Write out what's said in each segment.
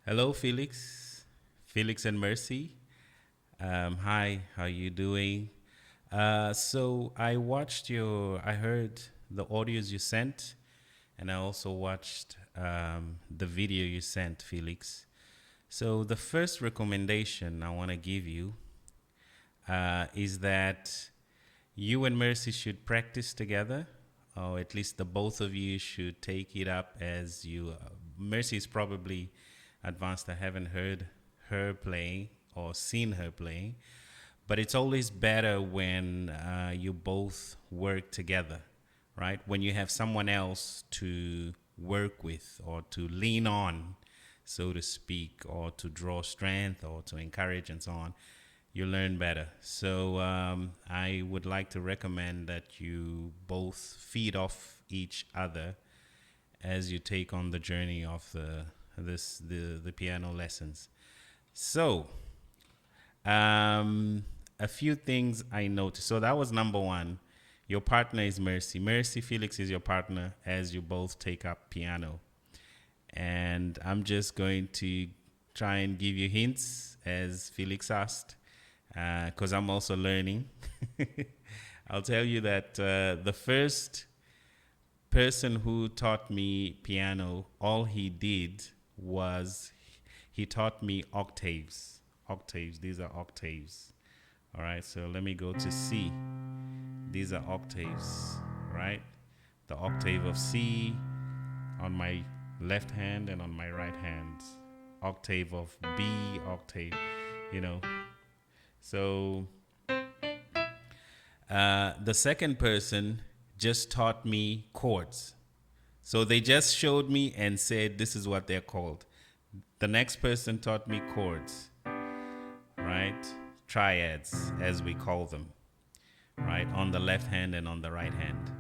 Hello, Felix. Felix and Mercy. Hi, how you doing? I heard the audios you sent, and I also watched the video you sent, Felix. So the first recommendation I want to give you is that you and Mercy should practice together, or at least the both of you should take it up as you. Mercy is probably advanced. I haven't heard her playing or seen her playing, but it's always better when you both work together, right? When you have someone else to work with or to lean on, so to speak, or to draw strength or to encourage and so on, you learn better. So I would like to recommend that you both feed off each other as you take on the journey of the piano lessons. So a few things I noticed. So that was number one. Your partner is Mercy. Mercy Felix is your partner as you both take up piano. And I'm just going to try and give you hints as Felix asked, because I'm also learning. I'll tell you that the first person who taught me piano, all he did was he taught me octaves. Octaves, these are octaves. All right, so let me go to C. These are octaves, right? The octave of C on my left hand and on my right hand. Octave of B, octave, you know. So the second person just taught me chords. So they just showed me and said, this is what they're called. The next person taught me chords, right? Triads, as we call them, right? On the left hand and on the right hand.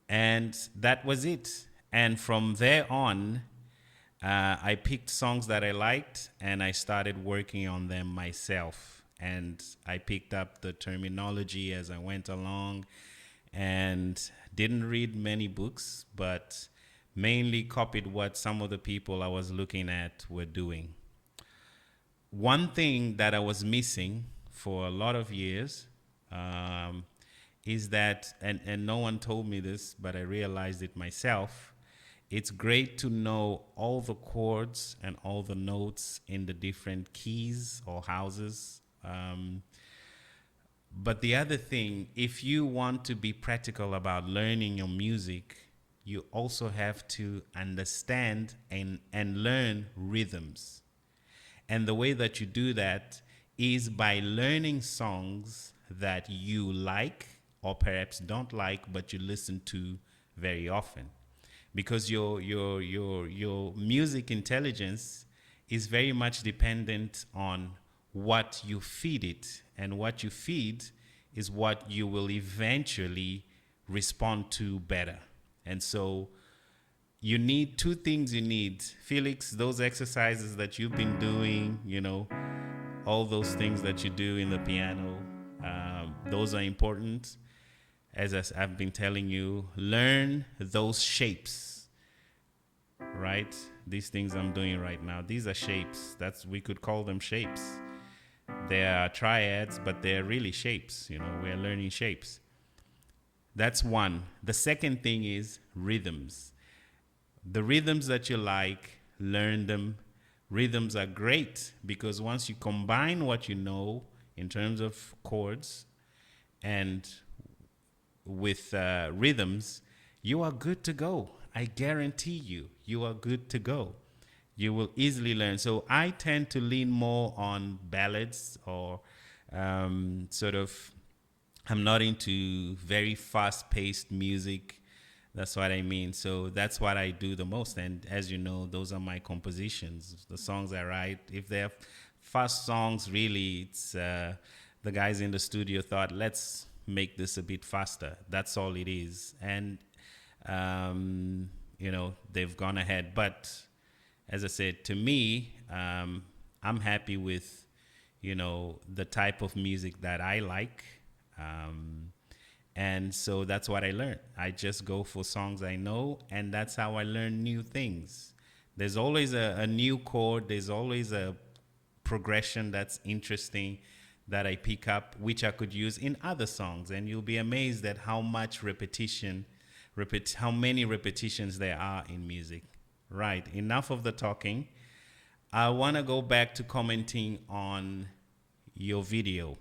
And that was it. And from there on, I picked songs that I liked and I started working on them myself. And I picked up the terminology as I went along and didn't read many books, but mainly copied what some of the people I was looking at were doing. One thing that I was missing for a lot of years is that, and no one told me this, but I realized it myself. It's great to know all the chords and all the notes in the different keys or houses. But the other thing, if you want to be practical about learning your music, you also have to understand and learn rhythms. And the way that you do that is by learning songs that you like or perhaps don't like, but you listen to very often. Because your music intelligence is very much dependent on what you feed it. And what you feed is what you will eventually respond to better. And so you need two things you need. Felix, those exercises that you've been doing, all those things that you do in the piano, those are important. As I've been telling you, learn those shapes, right? These things I'm doing right now, these are shapes. We could call them shapes. They are triads, but they're really shapes. We're learning shapes. That's one. The second thing is rhythms. The rhythms that you like, learn them. Rhythms are great because once you combine what you know in terms of chords and with rhythms, you are good to go. I guarantee you are good to go. You will easily learn. So I tend to lean more on ballads or I'm not into very fast-paced music. That's what I mean. So that's what I do the most. And as you know, those are my compositions, the songs I write. If they're fast songs, really, it's the guys in the studio thought, let's make this a bit faster. That's all it is. And, they've gone ahead. But as I said, to me, I'm happy with, the type of music that I like. And so that's what I learned. I just go for songs I know, and that's how I learn new things. There's always a new chord. There's always a progression that's interesting that I pick up, which I could use in other songs. And you'll be amazed at how much how many repetitions there are in music. Right, enough of the talking. I want to go back to commenting on your video.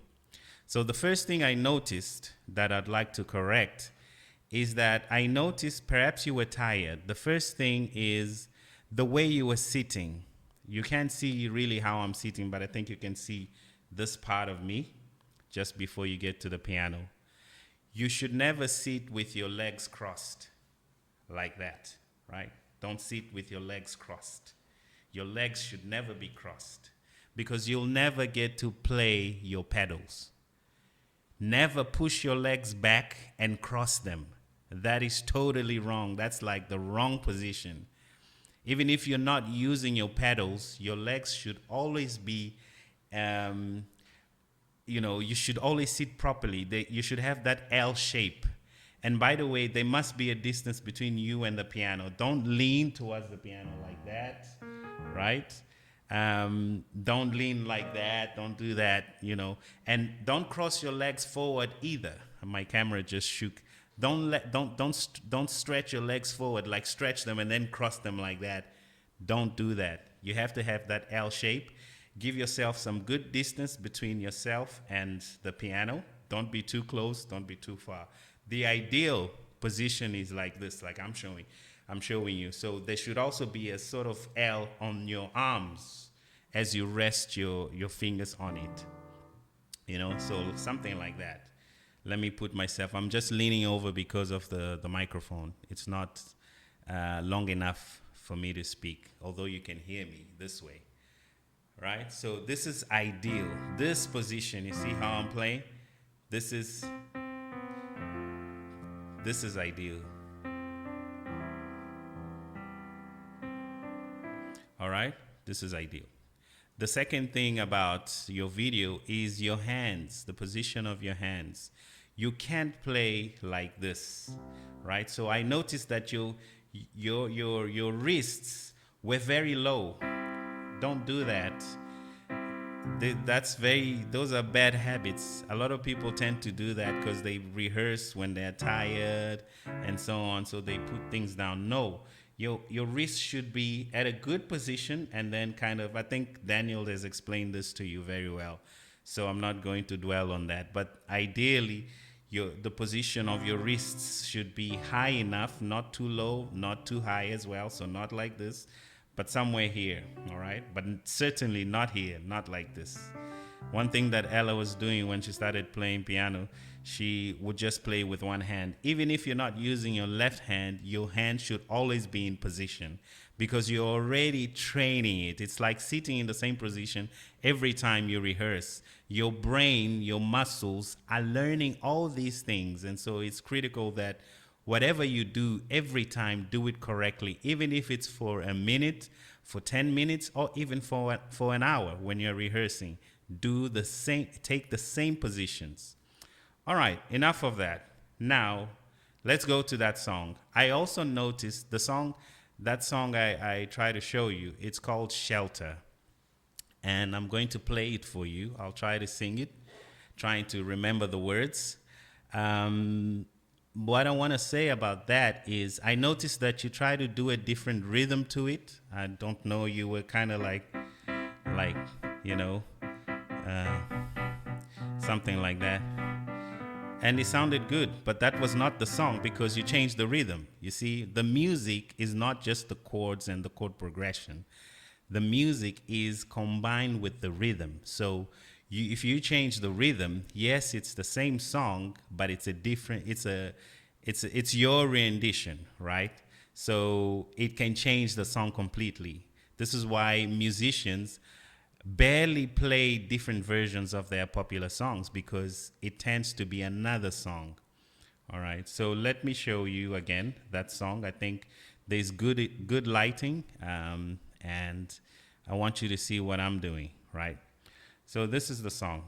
So the first thing I noticed that I'd like to correct is that I noticed perhaps you were tired. The first thing is the way you were sitting. You can't see really how I'm sitting, but I think you can see this part of me just before you get to the piano. You should never sit with your legs crossed like that, right? Don't sit with your legs crossed. Your legs should never be crossed because you'll never get to play your pedals. Never push your legs back and cross them. That is totally wrong. That's like the wrong position. Even if you're not using your pedals, your legs should always be, you should always sit properly. You should have that L shape. And by the way, there must be a distance between you and the piano. Don't lean towards the piano like that, right? Don't lean like that. Don't do that, And don't cross your legs forward either. My camera just shook. Don't stretch your legs forward, like stretch them and then cross them like that. Don't do that. You have to have that L shape. Give yourself some good distance between yourself and the piano. Don't be too close. Don't be too far. The ideal position is like this, like I'm showing you. So there should also be a sort of L on your arms as you rest your fingers on it. So something like that. Let me put myself, I'm just leaning over because of the microphone. It's not long enough for me to speak, although you can hear me this way, right? So this is ideal. This position, you see how I'm playing? This is ideal. All right, this is ideal. The second thing about your video is your hands, the position of your hands. You can't play like this, right? So I noticed that your wrists were very low. Don't do that. Those are bad habits. A lot of people tend to do that because they rehearse when they're tired and so on, so they put things down. No, your wrist should be at a good position, and then I think Daniel has explained this to you very well, so I'm not going to dwell on that. But ideally, the position of your wrists should be high enough, not too low, not too high as well, so not like this, but somewhere here, all right? But certainly not here, not like this. One thing that Ella was doing when she started playing piano, she would just play with one hand. Even if you're not using your left hand, your hand should always be in position because you're already training it. It's like sitting in the same position every time you rehearse. Your brain, your muscles are learning all these things. And so it's critical that whatever you do every time, do it correctly, even if it's for a minute, for 10 minutes, or even for an hour when you're rehearsing. Do the same, take the same positions. All right, enough of that. Now, let's go to that song. I also noticed that song I try to show you, it's called Shelter. And I'm going to play it for you. I'll try to sing it, trying to remember the words. What I want to say about that is I noticed that you try to do a different rhythm to it. I don't know, you were kind of like, something like that. And it sounded good, but that was not the song because you changed the rhythm. You see, the music is not just the chords and the chord progression. The music is combined with the rhythm. So if you change the rhythm, yes, it's the same song, but it's your rendition, right? So it can change the song completely. This is why musicians barely play different versions of their popular songs because it tends to be another song. All right, so let me show you again that song. I think there's good lighting, and I want you to see what I'm doing, right? So this is the song.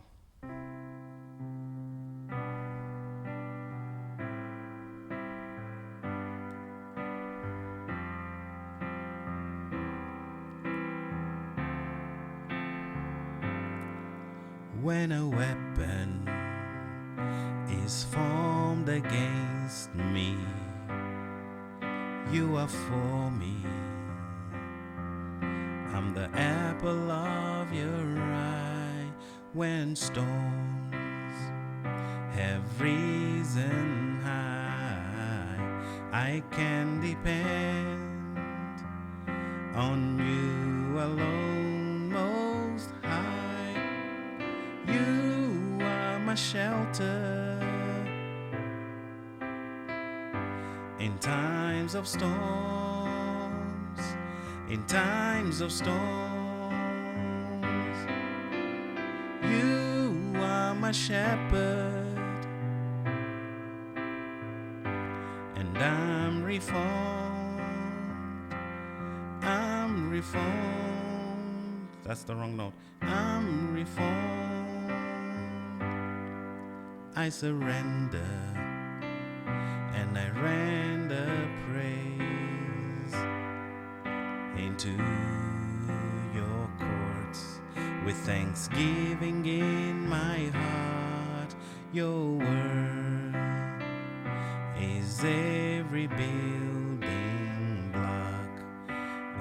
when a weapon is formed against me, you are for me. I'm the apple of your eye. When storms have risen high, I can depend on you alone, Most High. You are my shelter in times of storms, in times of storms. You are my shepherd, and I'm reformed. I'm reformed. That's the wrong note. I'm reformed. I surrender and I render praise into your courts with thanksgiving in my heart. Your word is every building block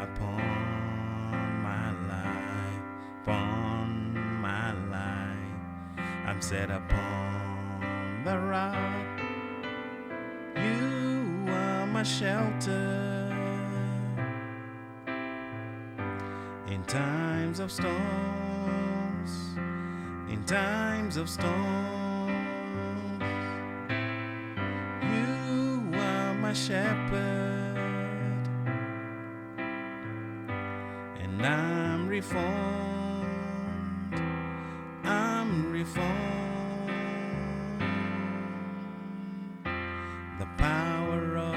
upon my life, upon my life. I'm set upon the rock. You are my shelter in times of storms, in times of storms. You are my shepherd, and I'm reformed. I'm reformed. The power of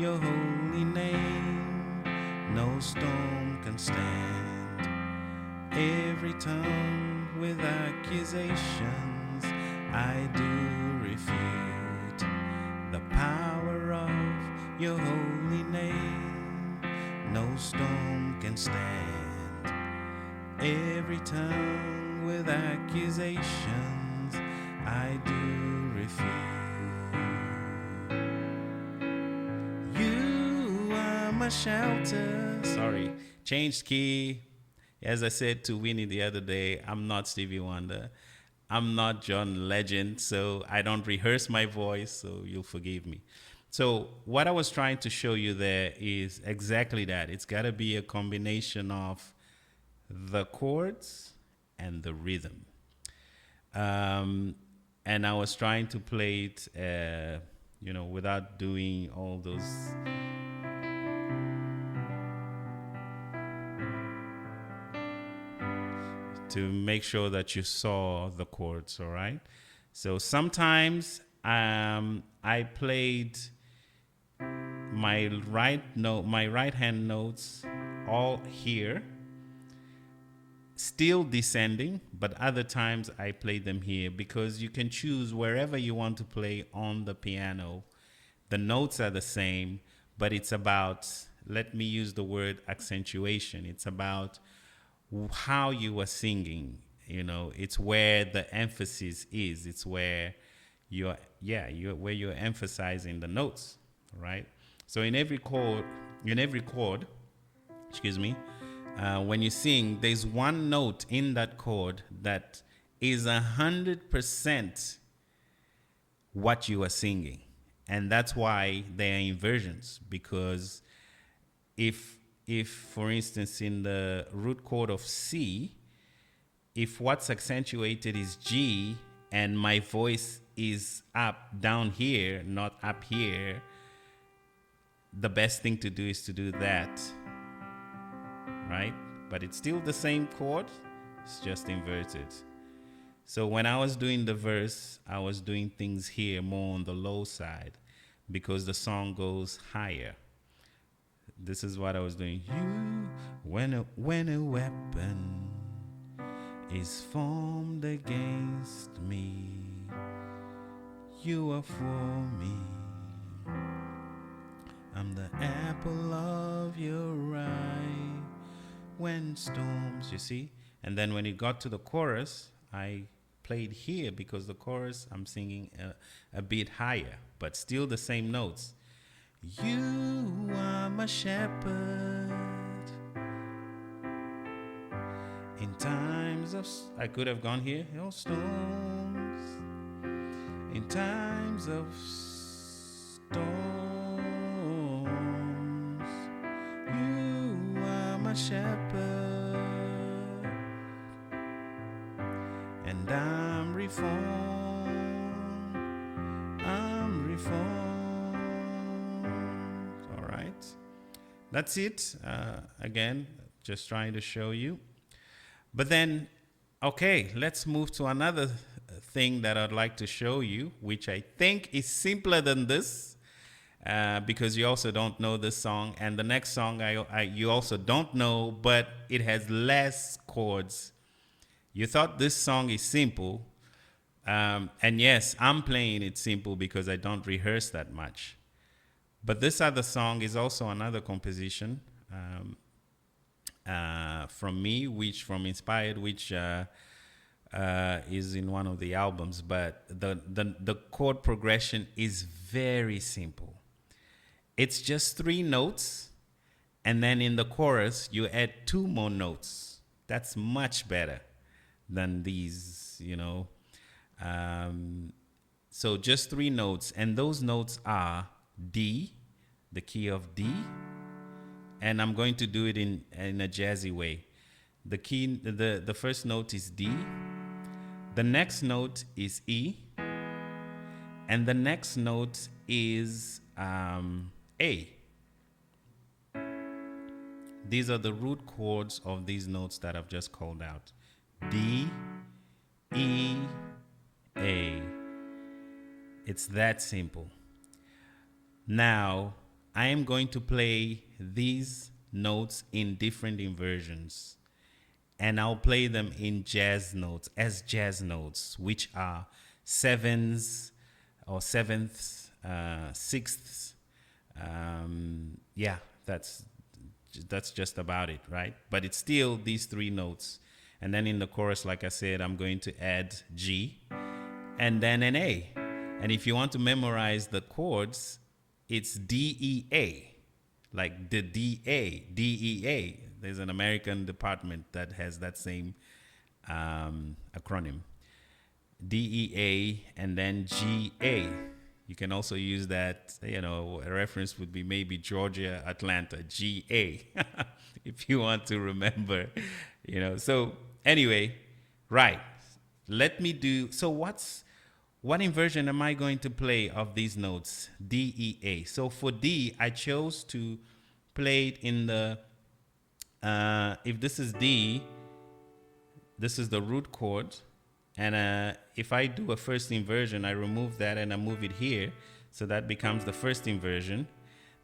your holy name, no storm can stand. Every tongue with accusations I do refute. The power of your holy name, no storm can stand. Every tongue with accusations I do refute. You are my shelter. Sorry, changed key. As I said to Winnie the other day, I'm not Stevie Wonder. I'm not John Legend, so I don't rehearse my voice, so you'll forgive me. So what I was trying to show you there is exactly that. It's got to be a combination of the chords and the rhythm. And I was trying to play it, without doing all those. To make sure that you saw the chords, all right? So sometimes I played my right hand notes all here, still descending, but other times I play them here because you can choose wherever you want to play on the piano. The notes are the same, but it's about, let me use the word accentuation. It's about how you are singing. It's where the emphasis is. It's where you're emphasizing the notes, right? So in every chord, excuse me, when you sing, there's one note in that chord that is 100% what you are singing, and that's why they are inversions. Because if for instance in the root chord of C, if what's accentuated is G and my voice is down here, not up here, the best thing to do is to do that, right? But it's still the same chord, it's just inverted. So when I was doing the verse, I was doing things here more on the low side because the song goes higher. This is what I was doing. You, when a weapon is formed against me, you are for me. I'm the apple of your eye. When storms, you see? And then when it got to the chorus, I played here because the chorus I'm singing a bit higher, but still the same notes. You are my shepherd in times of. I could have gone here. Oh, storms. In times of storms, you are my shepherd, and I'm reformed. I'm reformed. All right. That's it. Again, just trying to show you. But then, okay, let's move to another thing that I'd like to show you, which I think is simpler than this, because you also don't know this song. And the next song you also don't know, but it has less chords. You thought this song is simple. And yes, I'm playing it simple because I don't rehearse that much. But this other song is also another composition from me, from Inspired, which is in one of the albums. But the chord progression is very simple. It's just 3 notes, and then in the chorus you add 2 more notes. That's much better than these, so just 3 notes, and those notes are D, the key of D, and I'm going to do it in a jazzy way. The first note is D, the next note is E, and the next note is A. These are the root chords of these notes that I've just called out. D, E, A. It's that simple. Now, I am going to play these notes in different inversions, and I'll play them in jazz notes, as jazz notes, which are 7s or 7ths, 6ths. Yeah, that's just about it, right? But it's still these 3 notes. And then in the chorus, like I said, I'm going to add G and then an A. And if you want to memorize the chords, it's D-E-A, like the D-A, D-E-A. There's an American department that has that same acronym. D-E-A and then G-A. You can also use that, a reference would be maybe Georgia, Atlanta, G-A, if you want to remember, So anyway, right. Let me do, so what inversion am I going to play of these notes? D, E, A. So for D, I chose to play it in the, if this is D, this is the root chord. And if I do a first inversion, I remove that and I move it here. So that becomes the first inversion.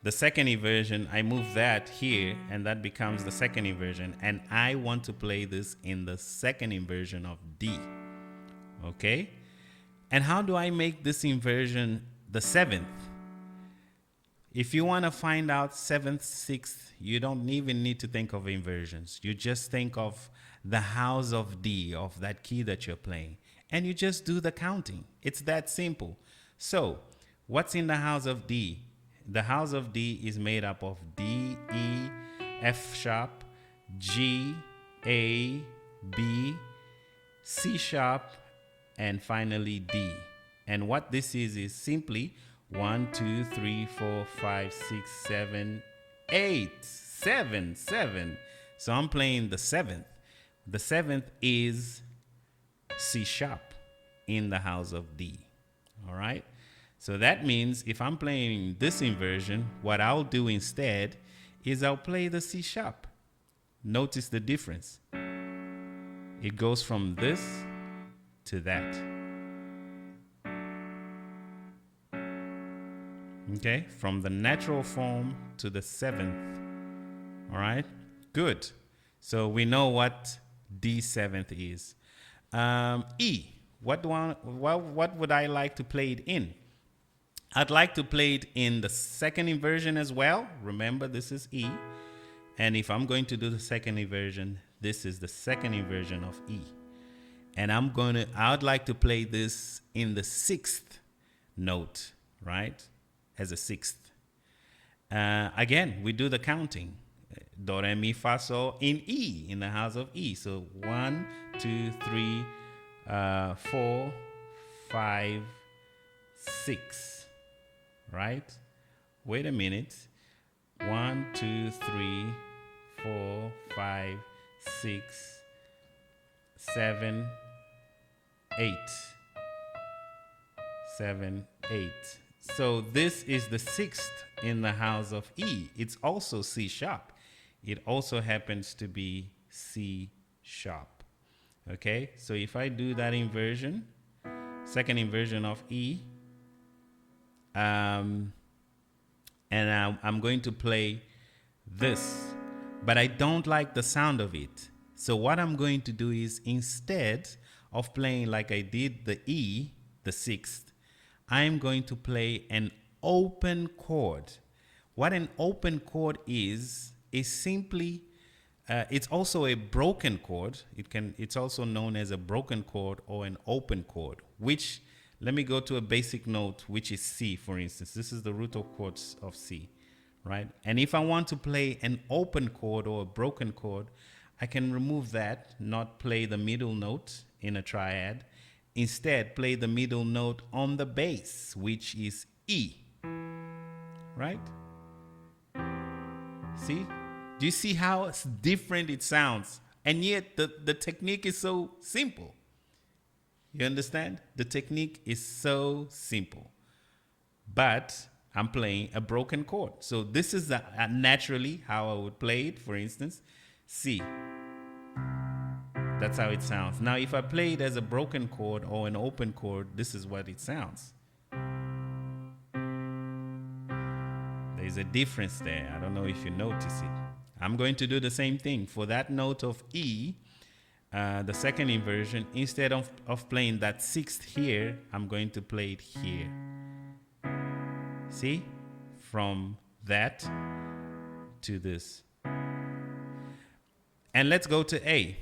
The second inversion, I move that here, and that becomes the second inversion. And I want to play this in the second inversion of D. Okay? And how do I make this inversion the 7th? If you want to find out 7th, 6th, you don't even need to think of inversions. You just think of the house of D, of that key that you're playing, and you just do the counting. It's that simple. So, what's in the house of D? The house of D is made up of D, E, F sharp, G, A, B, C sharp, and finally D. And what this is simply 1, 2, 3, 4, 5, 6, 7, 8, 7, 7. So I'm playing the 7th. The 7th is C sharp in the house of D. All right. So that means if I'm playing this inversion, what I'll do instead is I'll play the C sharp. Notice the difference. It goes from this to that. Okay, from the natural form to the 7th. All right, good. So we know what D7th is. E, what would I like to play it in? I'd like to play it in the second inversion as well. Remember, this is E. And if I'm going to do the second inversion, this is the second inversion of E. And I would like to play this in the sixth note, right? As a sixth. Again, we do the counting. Do, re, mi, fa, sol in E, in the house of E. So 1, 2, 3, 4, 5, 6, right? Wait a minute. 1, 2, 3, 4, 5, 6, 7, 8. 7, 8. So this is the sixth in the house of E. It's also C sharp. It also happens to be C sharp. Okay, so if I do that inversion, second inversion of E, and I'm going to play this, but I don't like the sound of it. So what I'm going to do is, instead of playing like I did the E, the sixth, I'm going to play an open chord. What an open chord is simply, it's also a broken chord. It's also known as a broken chord or an open chord, which, let me go to a basic note, which is C, for instance. This is the root of chords of C, right? And if I want to play an open chord or a broken chord, I can remove that, not play the middle note in a triad. Instead, play the middle note on the bass, which is E, right? See? Do you see how different it sounds? And yet the technique is so simple. You understand? The technique is so simple. But I'm playing a broken chord. So this is naturally how I would play it. For instance, C. That's how it sounds. Now, if I play it as a broken chord or an open chord, this is what it sounds. There's a difference there. I don't know if you notice it. I'm going to do the same thing. For that note of E, the second inversion, instead of playing that sixth here, I'm going to play it here. See? From that to this. And let's go to A.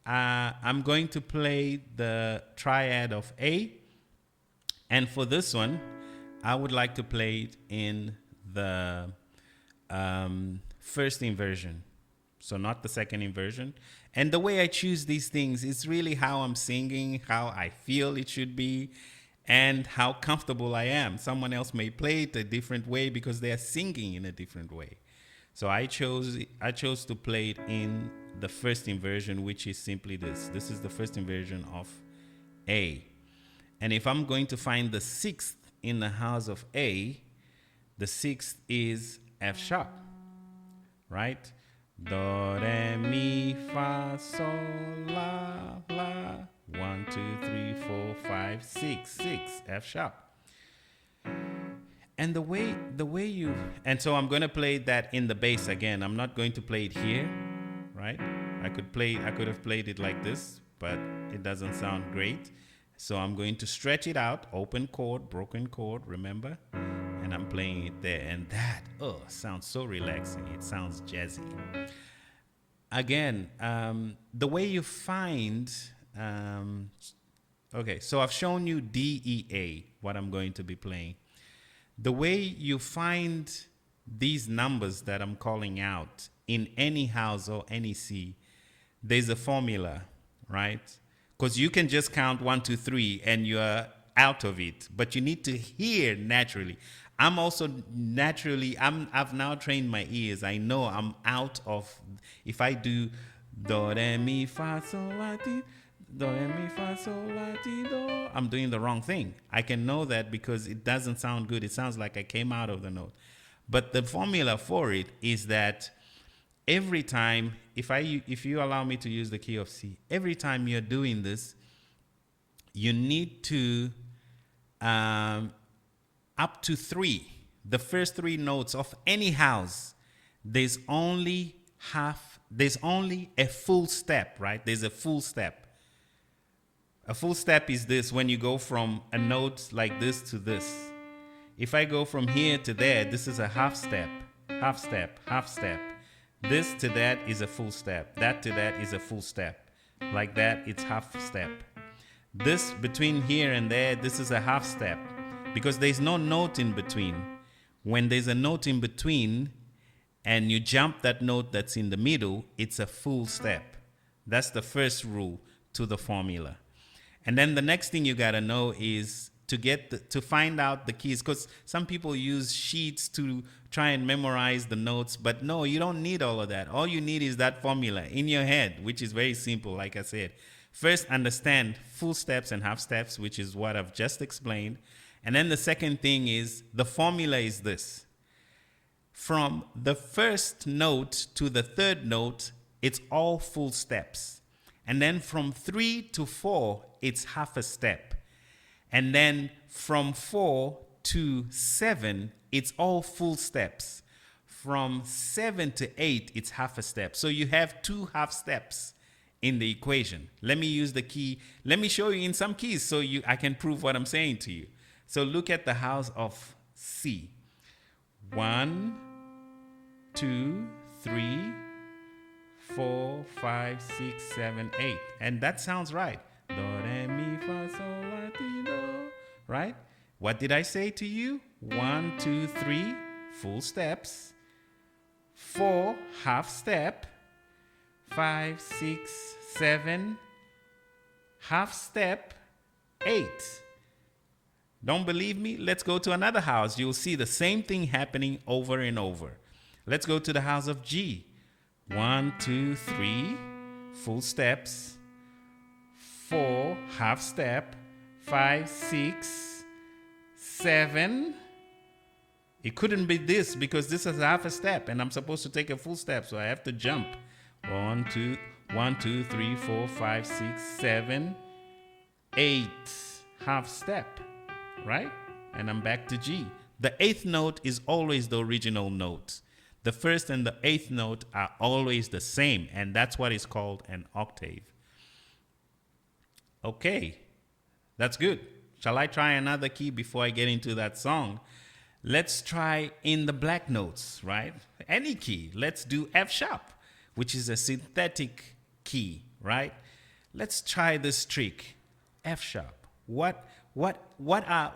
I'm going to play the triad of A. And for this one, I would like to play it in the first inversion. So not the second inversion. And the way I choose these things is really how I'm singing, how I feel it should be, and how comfortable I am. Someone else may play it a different way because they are singing in a different way. So I chose to play it in the first inversion, which is simply this. This is the first inversion of A. And if I'm going to find the sixth in the house of A, the sixth is F sharp, right? Do, re, mi, fa, sol, la, la. 1, 2, 3, 4, 5, 6, 6, F sharp. And the way you, and so I'm going to play that in the bass again. I'm not going to play it here, right? I could have played it like this, but it doesn't sound great. So I'm going to stretch it out, open chord, broken chord, remember? And I'm playing it there. And that, sounds so relaxing. It sounds jazzy. Again, the way you find, okay, so I've shown you D, E, A, what I'm going to be playing. The way you find these numbers that I'm calling out in any house or any C, there's a formula, right? Because you can just count 1, 2, 3 and you're out of it, but you need to hear naturally. I'm also naturally, I've now trained my ears. I know I'm out of, if I do do, re, mi, fa, sol, la, ti, do, re, mi, fa, sol, la, ti, do, I'm doing the wrong thing. I can know that because it doesn't sound good. It sounds like I came out of the note. But the formula for it is that every time, if you allow me to use the key of C, every time you're doing this, you need to, up to 3, the first 3 notes of any house, there's only a full step, right? There's a full step. A full step is this, when you go from a note like this to this. If I go from here to there, this is a half step, half step, half step. This to that is a full step. That to that is a full step. Like that, it's half step. This between here and there, this is a half step because there's no note in between. When there's a note in between and you jump that note that's in the middle, it's a full step. That's the first rule to the formula. And then the next thing you gotta know is to find out the keys, because some people use sheets to try and memorize the notes, but no, you don't need all of that. All you need is that formula in your head, which is very simple. Like I said, first understand full steps and half steps, which is what I've just explained. And then the second thing is the formula is this: from the first note to the third note, it's all full steps. And then from 3 to 4, it's half a step. And then from 4 to 7, it's all full steps. From 7 to 8, it's half a step. So you have 2 half steps in the equation. Let me use the key. Let me show you in some keys so I can prove what I'm saying to you. So look at the house of C. 1, 2, 3, 4, 5, 6, 7, 8. And that sounds right. Do, re, mi, fa, sol, la, ti, do. Right? What did I say to you? 1, 2, 3, full steps. 4, half step. 5, 6, 7, half step. 8. Don't believe me? Let's go to another house. You'll see the same thing happening over and over. Let's go to the house of G. 1, 2, 3, full steps. 4, half step. 5, 6, 7. It couldn't be this because this is half a step and I'm supposed to take a full step, so I have to jump. 1, 2, 3, 4, 5, 6, 7, 8. Half step, right? And I'm back to G. The 8th note is always the original note. The 1st and the 8th note are always the same, and that's what is called an octave. Okay, that's good. Shall I try another key before I get into that song? Let's try in the black notes, right? Any key. Let's do F sharp, which is a synthetic key, right? Let's try this trick. F sharp. What are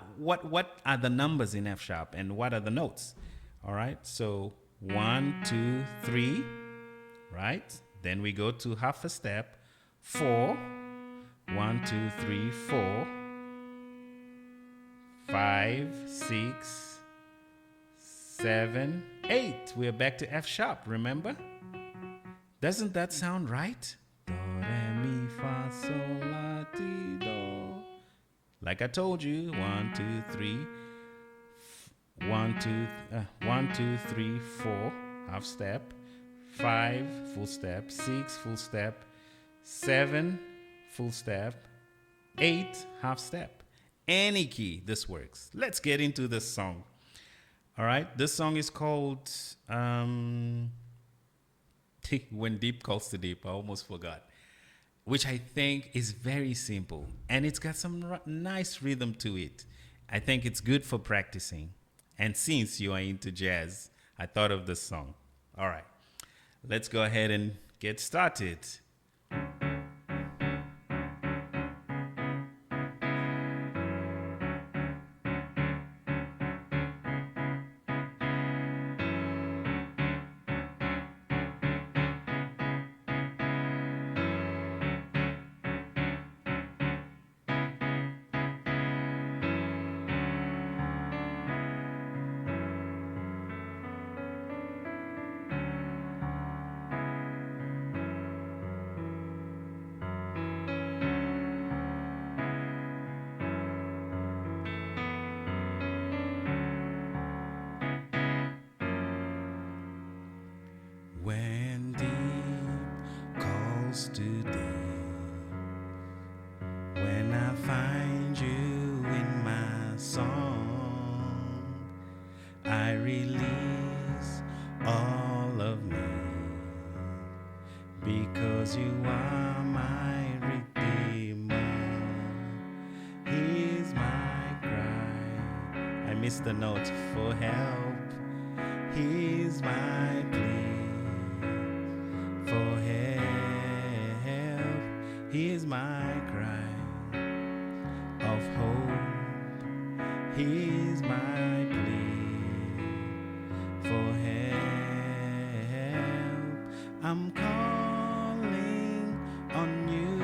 the numbers in F sharp and what are the notes? All right, so 1, 2, 3, right? Then we go to half a step. 4, 1, 2, 3, 4, 5, 6, 7, 8. We're back to F sharp, remember? Doesn't that sound right? Do, re, mi, fa, sol, la, ti, do. Like I told you, 1, 2, 3, 1, 2, 3, 4, half step. 5, full step. 6, full step. 7, full step. 8, half step. Any key, this works. Let's get into this song. All right, this song is called When Deep Calls to Deep. I almost forgot. Which I think is very simple. And it's got some nice rhythm to it. I think it's good for practicing. And since you are into jazz, I thought of this song. All right, let's go ahead and get started. When deep calls to deep, when I find you in my song, I release all of me, because you are my redeemer. Here's my cry. I missed the note for help. Here's my plea for help. Here's my cry. Here's my plea for help. I'm calling on you.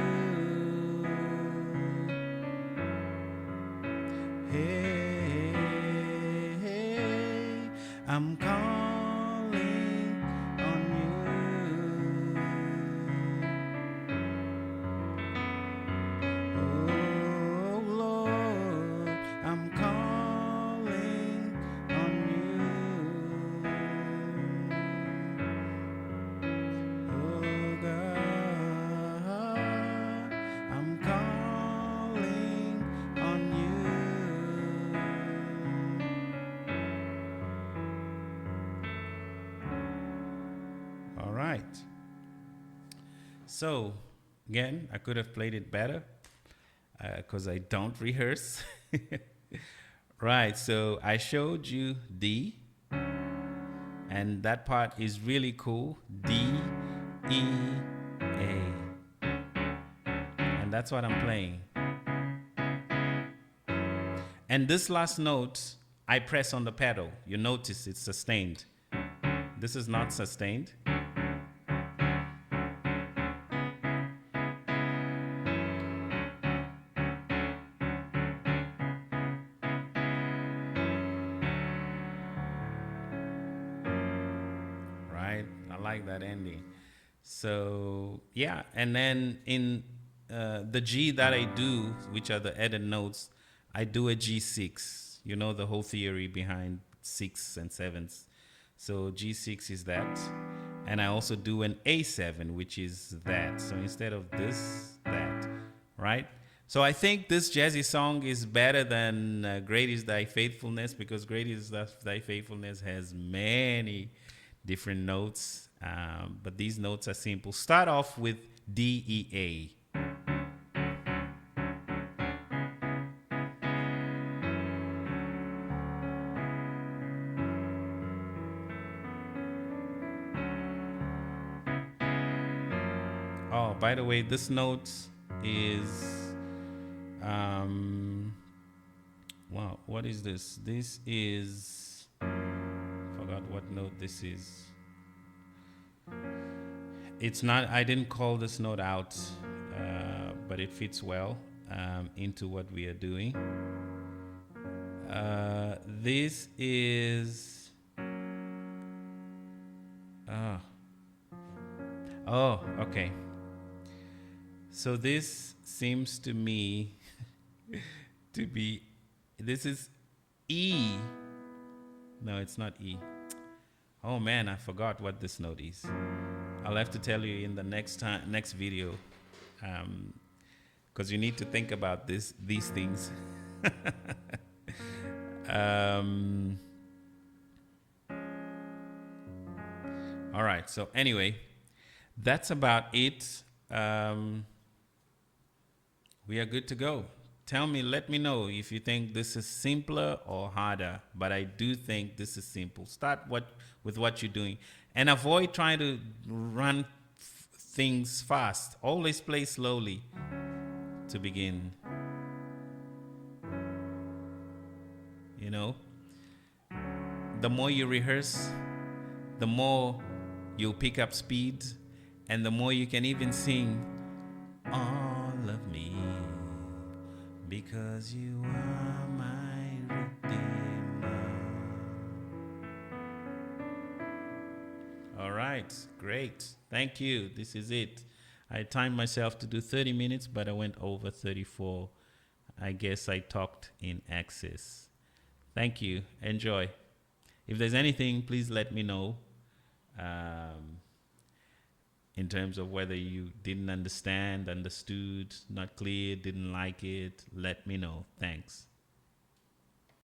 Hey, I'm calling on you. Oh Lord, I'm calling on you. Oh God, I'm calling on you. All right. So, again, I could have played it better because I don't rehearse. Right, so I showed you D, and that part is really cool. D, E, A. And that's what I'm playing. And this last note, I press on the pedal. You notice it's sustained. This is not sustained. Right? I like that ending. So, yeah. And then in the G that I do, which are the added notes, I do a G6. You know the whole theory behind 6 and 7s. So G6 is that. And I also do an A7, which is that. So instead of this, that. Right? So I think this jazzy song is better than Great is Thy Faithfulness, because Great is Thy Faithfulness has many different notes. But these notes are simple. Start off with D, E, A. Oh, by the way, this note is, wow, what is this? This is, forgot what note this is. It's not, I didn't call this note out, but it fits well into what we are doing. This is, oh, okay. So this seems to me to be, this is E. No, it's not E. Oh man, I forgot what this note is. I'll have to tell you in the next video, because you need to think about these things. All right. So anyway, that's about it. We are good to go. Tell me, let me know if you think this is simpler or harder, but I do think this is simple. Start with what you're doing and avoid trying to run things fast. Always play slowly to begin. You know, the more you rehearse, the more you'll pick up speed, and the more you can even sing all of me, because you are my Redeemer. All right, great. Thank you. This is it. I timed myself to do 30 minutes, but I went over 34. I guess I talked in excess. Thank you. Enjoy. If there's anything, please let me know. In terms of whether you didn't understand, understood, not clear, didn't like it, let me know. Thanks.